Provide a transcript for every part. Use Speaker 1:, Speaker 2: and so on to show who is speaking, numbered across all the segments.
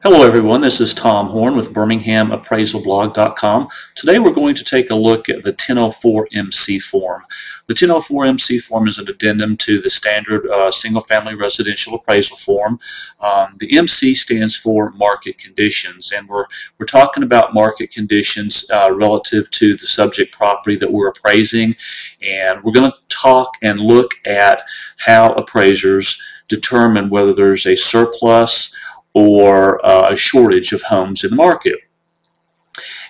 Speaker 1: Hello everyone, this is Tom Horn with BirminghamAppraisalBlog.com. Today we're going to take a look at the 1004 MC form. The 1004 MC form is an addendum to the standard single-family residential appraisal form. The MC stands for market conditions, and we're talking about market conditions relative to the subject property that we're appraising, and we're going to talk and look at how appraisers determine whether there's a surplus or a shortage of homes in the market.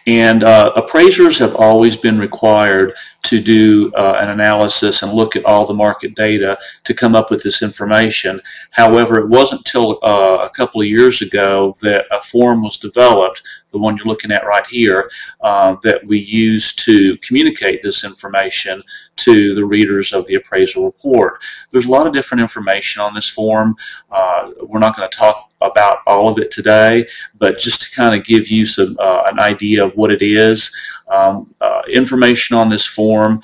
Speaker 1: And appraisers have always been required to do an analysis and look at all the market data to come up with this information. However, it wasn't until a couple of years ago that a form was developed, the one you're looking at right here, that we use to communicate this information to the readers of the appraisal report. There's a lot of different information on this form. We're not going to talk about all of it today, but just to kind of give you some an idea of what it is. Information on this form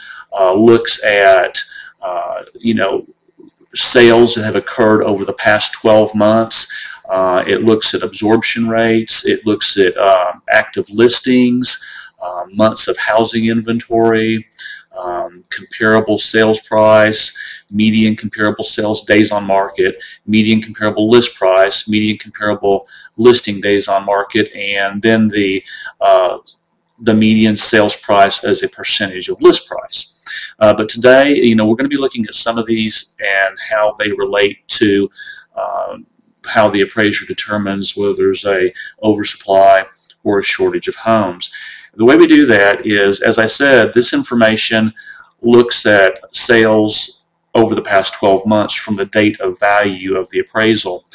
Speaker 1: looks at sales that have occurred over the past 12 months. It looks at absorption rates. It looks at active listings, months of housing inventory, comparable sales price, median comparable sales days on market, median comparable list price, median comparable listing days on market, and then the median sales price as a percentage of list price. But today, we're going to be looking at some of these and how they relate to how the appraiser determines whether there's a oversupply or a shortage of homes. The way we do that is, as I said, this information looks at sales over the past 12 months from the date of value of the appraisal.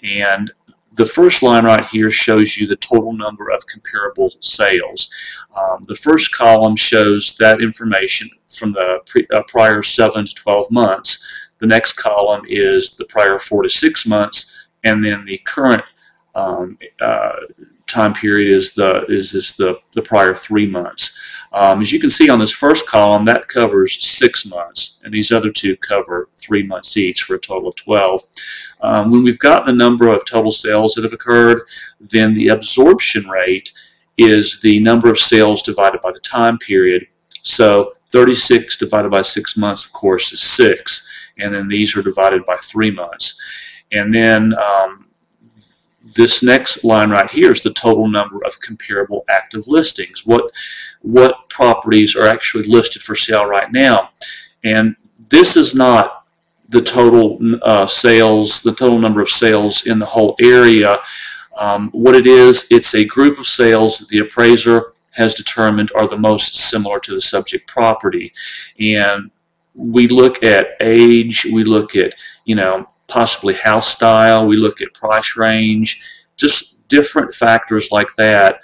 Speaker 1: And the first line right here shows you the total number of comparable sales. The first column shows that information from the prior 7 to 12 months. The next column is the prior 4 to 6 months, and then the current time period is the prior 3 months. As you can see on this first column, that covers 6 months, and these other two cover 3 months each for a total of 12. When we've got the number of total sales that have occurred, then the absorption rate is the number of sales divided by the time period. So 36 divided by 6 months, of course, is 6, and then these are divided by 3 months. And then this next line right here is the total number of comparable active listings. What properties are actually listed for sale right now? And this is not the total sales, the total number of sales in the whole area. What it is, it's a group of sales that the appraiser has determined are the most similar to the subject property. And we look at age, we look at, possibly house style, we look at price range, just different factors like that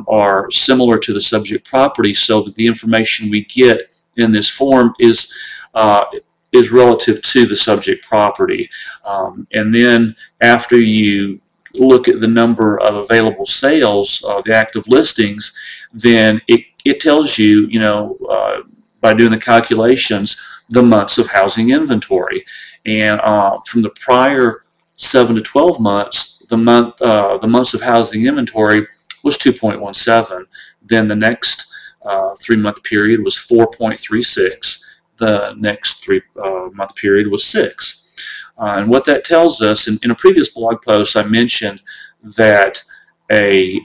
Speaker 1: are similar to the subject property, so that the information we get in this form is relative to the subject property. And then after you look at the number of available sales, the active listings, then it tells you, by doing the calculations, the months of housing inventory. And from the prior 7 to 12 months, the months of housing inventory was 2.17. Then the next 3-month period was 4.36. The next 3-month period was 6. And what that tells us, in a previous blog post, I mentioned that a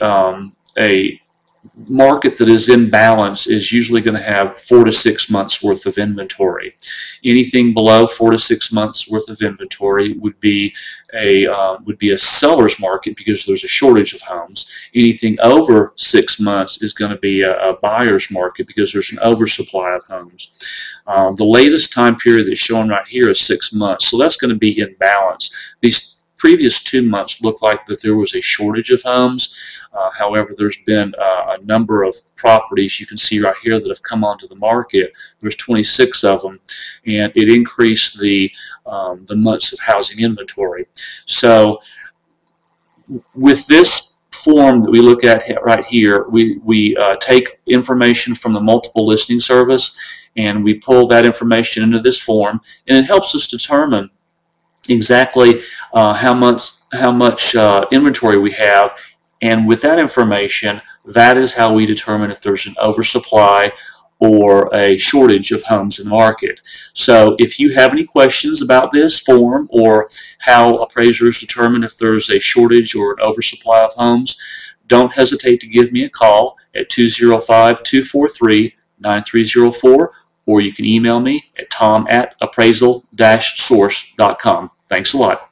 Speaker 1: market that is in balance is usually going to have 4 to 6 months worth of inventory. Anything below 4 to 6 months worth of inventory would be a seller's market because there's a shortage of homes. Anything over 6 months is going to be a buyer's market because there's an oversupply of homes. The latest time period that's shown right here is 6 months, so that's going to be in balance. These previous 2 months looked like that there was a shortage of homes. However, there's been a number of properties you can see right here that have come onto the market. There's 26 of them, and it increased the months of housing inventory. So with this form that we look at right here, we take information from the multiple listing service, and we pull that information into this form, and it helps us determine exactly how much inventory we have, and with that information, that is how we determine if there's an oversupply or a shortage of homes in the market. So if you have any questions about this form or how appraisers determine if there's a shortage or an oversupply of homes, don't hesitate to give me a call at 205-243-9304, or you can email me at tom@appraisal-source.com. Thanks a lot.